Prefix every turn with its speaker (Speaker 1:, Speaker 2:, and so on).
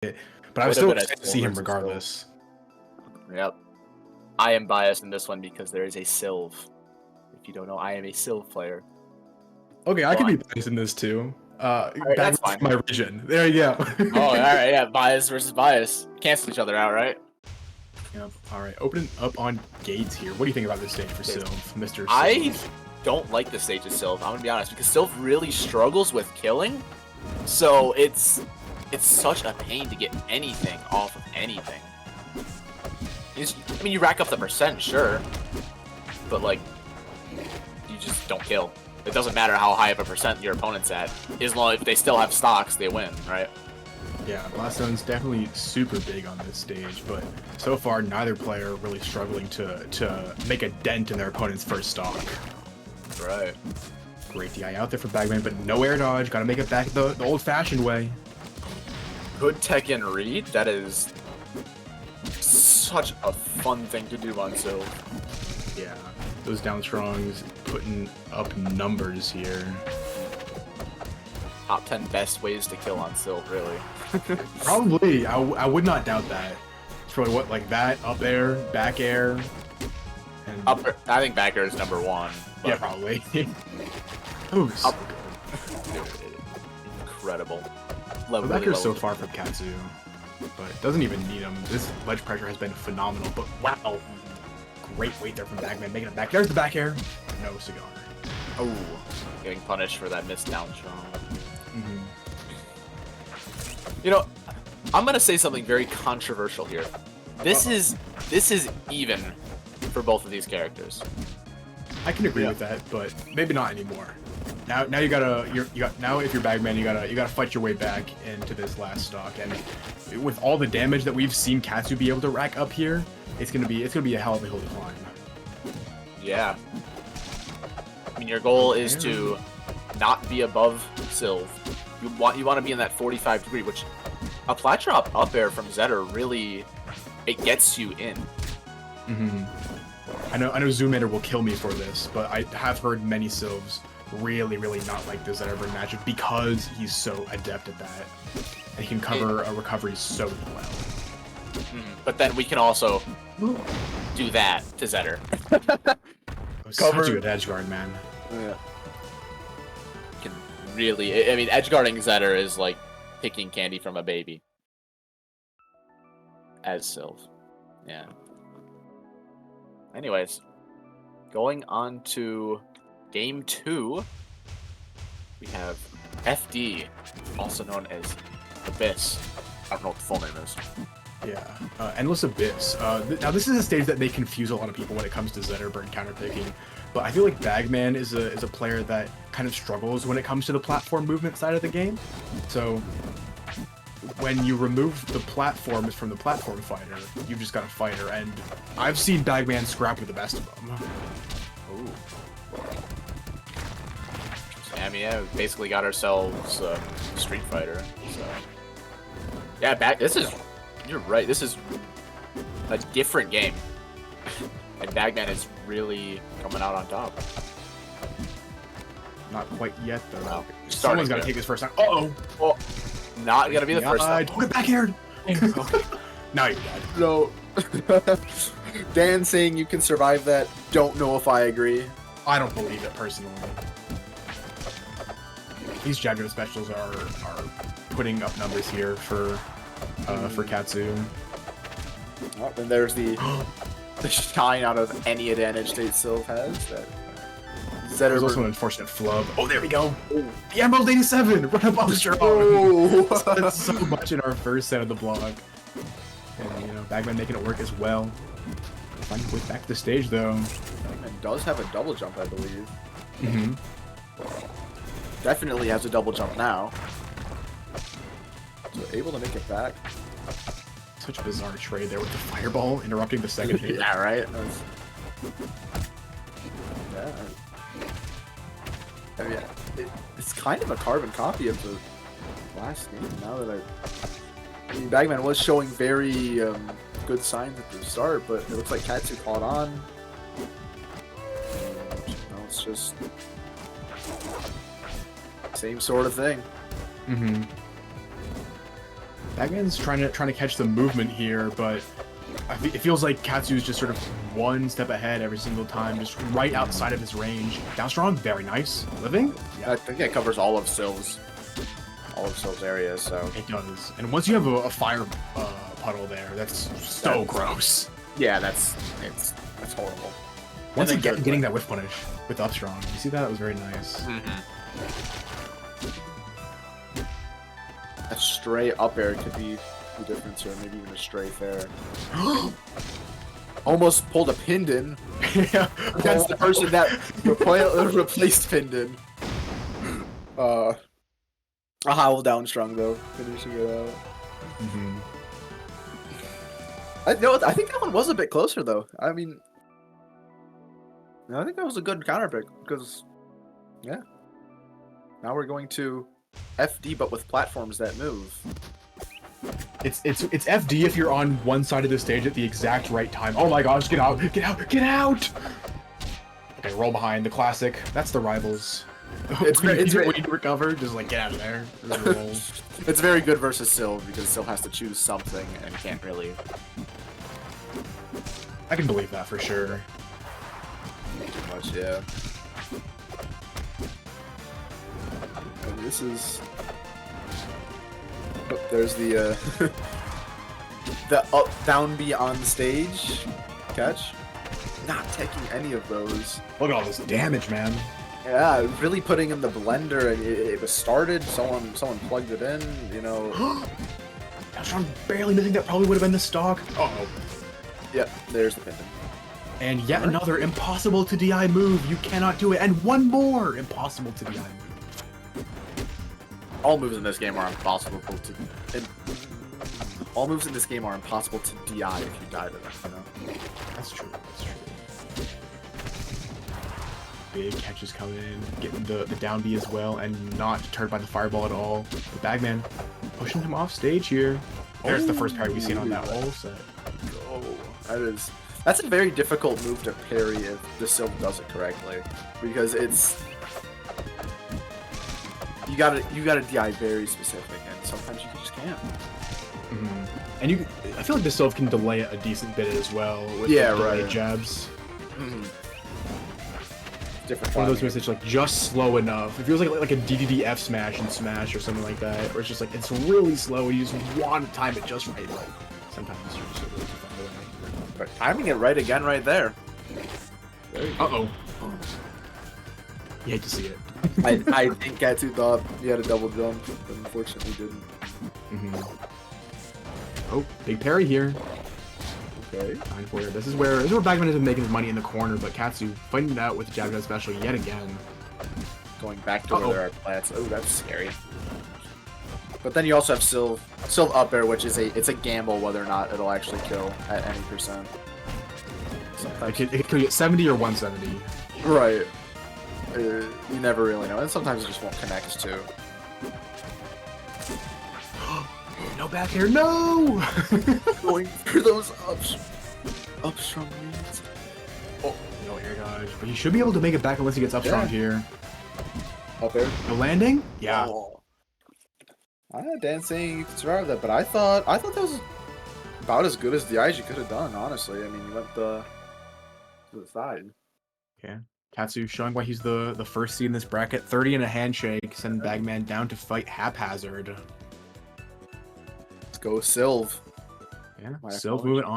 Speaker 1: it, but I was still excited to see him regardless.
Speaker 2: Yep. I am biased in this one because there is a Sylv. If you don't know, I am a Sylv player.
Speaker 1: Okay, I could be biased in this too.
Speaker 2: That's fine.
Speaker 1: My region. There you go.
Speaker 2: Oh, all right, yeah, bias versus bias. Cancel each other out, right?
Speaker 1: Yep. All right, opening up on gates here. What do you think about this stage for Sylv, Mr. Sylv?
Speaker 2: I don't like the stage of Sylv. I'm gonna be honest because Sylv really struggles with killing, so it's such a pain to get anything off of anything. I mean, you rack up the percent, sure, but like, you just don't kill. It doesn't matter how high of a percent your opponent's at, as long as they still have stocks, they win, right?
Speaker 1: Yeah, Blast Zone's definitely super big on this stage, but so far neither player really struggling to make a dent in their opponent's first stock.
Speaker 2: Right.
Speaker 1: Great DI out there for BagMan, but no air dodge. Got to make it back the old-fashioned way.
Speaker 2: Good tech and read. That is such a fun thing to do on Sylv.
Speaker 1: Yeah, those down strongs putting up numbers here.
Speaker 2: Top 10 best ways to kill on Sylv, really.
Speaker 1: Probably. I would not doubt that. It's probably what, like that, up air, back air. And...
Speaker 2: I think back air is number one.
Speaker 1: Yeah, probably. Oh, so
Speaker 2: good. Incredible.
Speaker 1: The back air is so far from Catsu, but it doesn't even need him. This ledge pressure has been phenomenal, but wow. Great weight there from BagMan, making it back. There's the back air. No cigar.
Speaker 2: Oh, getting punished for that missed down strong. You know, I'm gonna say something very controversial here. This is even for both of these characters.
Speaker 1: I can agree with that, but maybe not anymore. Now you gotta now if you're BagMan, you gotta fight your way back into this last stock, and with all the damage that we've seen Catsu be able to rack up here, it's gonna be a hell of a hill to climb.
Speaker 2: Yeah. I mean, your goal is to not be above Sylv. You want to be in that 45 degree, which a flat drop up air from Zetter really, it gets you in.
Speaker 1: I know Zoomator will kill me for this, but I have heard many Sylvs really not like the Zetterburn matchup because he's so adept at that, and he can cover a recovery so well.
Speaker 2: But then we can also do that to Zetter.
Speaker 1: Such a good edge guard, man.
Speaker 2: Yeah. Can really, I mean, edge guarding Zetter is like picking candy from a baby. As Sylv. Yeah. Anyways, going on to game 2, we have FD, also known as Abyss. I don't know what the full name is.
Speaker 1: Yeah, Endless Abyss. Now this is a stage that may confuse a lot of people when it comes to Zetterburn counterpicking, but I feel like BagMan is a player that kind of struggles when it comes to the platform movement side of the game. So when you remove the platforms from the platform fighter, you've just got a fighter, and I've seen BagMan scrap with the best of them.
Speaker 2: Ooh. I mean, yeah, we basically got ourselves Street Fighter. So yeah, you're right. This is a different game, and BagMan is really coming out on top.
Speaker 1: Not quite yet, though.
Speaker 2: No,
Speaker 1: someone's got to take this first time. Uh-oh!
Speaker 2: Oh, not gonna be the first time.
Speaker 1: Don't get back here! Now you're dead.
Speaker 3: No. Dan saying you can survive that. Don't know if I agree.
Speaker 1: I don't believe it, personally. These jab specials are putting up numbers here for Catsu.
Speaker 3: Oh, and there's the shine out of any advantage that Sylv has.
Speaker 1: There's also an unfortunate flub. Oh, there we go. The Emerald 87! Run up Ultra! That's so much in our first set of the block. And, you know, BagMan making it work as well. Finding his way back to the stage, though.
Speaker 3: BagMan does have a double jump, I believe.
Speaker 2: Definitely has a double jump now.
Speaker 3: So able to make it back.
Speaker 1: Such a bizarre trade there with the fireball interrupting the second hit.
Speaker 2: Yeah, right?
Speaker 3: Yeah. I mean, it's kind of a carbon copy of the last game. Now that I mean, BagMan was showing very good signs at the start, but it looks like Catsu caught on. And, it's just same sort of thing.
Speaker 1: BagMan's trying to catch the movement here, but it feels like Katsu's just sort of one step ahead every single time, just right outside of his range. Down strong, very nice. Living?
Speaker 2: I think it covers all of Sylv's area, so.
Speaker 1: It does. And once you have a fire puddle there, that's so gross.
Speaker 2: Yeah, that's horrible.
Speaker 1: Once again, getting that whiff punish with up strong. You see that? That was very nice.
Speaker 3: A stray up air could be the difference here, maybe even a stray fair. Almost pulled a Pindon.
Speaker 1: Yeah.
Speaker 3: That's the person that replaced Pindon. A howl down strong though, finishing it out. I think that one was a bit closer though. I mean, I think that was a good counter pick because, yeah. Now we're going to FD, but with platforms that move.
Speaker 1: It's FD if you're on one side of the stage at the exact right time. Oh my gosh, get out, get out, get out! Okay, roll behind, the classic. That's the Rivals. It's when you need to recover, just like get out of there. Roll.
Speaker 2: It's very good versus Syl because Syl has to choose something and can't really.
Speaker 1: I can believe that for sure.
Speaker 2: Too much, yeah.
Speaker 3: And this is. Oh, there's the the up down B on stage catch. Not taking any of those.
Speaker 1: Look at all this damage, man.
Speaker 3: Yeah, really putting in the blender, and it was started. Someone plugged it in. You know.
Speaker 1: I'm barely missing. That probably would have been the stock. Uh-oh.
Speaker 3: Yep, there's the Pindon.
Speaker 1: And yet another impossible to DI move. You cannot do it. And one more impossible to DI move.
Speaker 2: All moves in this game are impossible to. All moves in this game are impossible to DI if you die to them. You know.
Speaker 1: That's true. That's true. Big catches coming in, getting the down B as well, and not deterred by the fireball at all. The BagMan pushing him off stage here. There's the first parry we've seen on that whole set.
Speaker 3: Oh, that's a very difficult move to parry if the Sylv does it correctly, because it's you gotta DI very specific, and sometimes you just can't.
Speaker 1: And I feel like the Sylv can delay it a decent bit as well with delayed jabs.
Speaker 3: Different
Speaker 1: one of those moves that's like just slow enough. It feels like a DDD F smash in Smash or something like that, where it's just like it's really slow. You just want to time it just right. Like sometimes you're just really far away.
Speaker 2: But timing it right again, right there.
Speaker 1: Uh-oh. You hate to see it.
Speaker 3: I think Catsu thought he had a double jump, but unfortunately didn't.
Speaker 1: Oh, big parry here.
Speaker 3: Okay.
Speaker 1: Fine for it. This is where BagMan has been making his money in the corner, but Catsu fighting it out with the jab jab special yet again.
Speaker 2: Going back to where there are plants. Oh, that's scary. But then you also have Sylv up air, which is it's a gamble whether or not it'll actually kill at any percent.
Speaker 1: It could kill you at 70 or 170.
Speaker 3: Right. You never really know, and sometimes it just won't connect too.
Speaker 1: No back air, no!
Speaker 3: Going for those up strong reads.
Speaker 1: Oh, no air dodge, but he should be able to make it back unless he gets up strong here.
Speaker 3: Up air.
Speaker 1: The landing? Yeah.
Speaker 3: Oh. Dancing, you could survive that, but I thought that was about as good as the eyes you could have done, honestly. I mean, you went to the side.
Speaker 1: Okay. Catsu showing why he's the first seed in this bracket. 30 and a handshake, sending BagMan down to fight haphazard.
Speaker 3: Let's go Sylv.
Speaker 1: Yeah, Sylv moving on.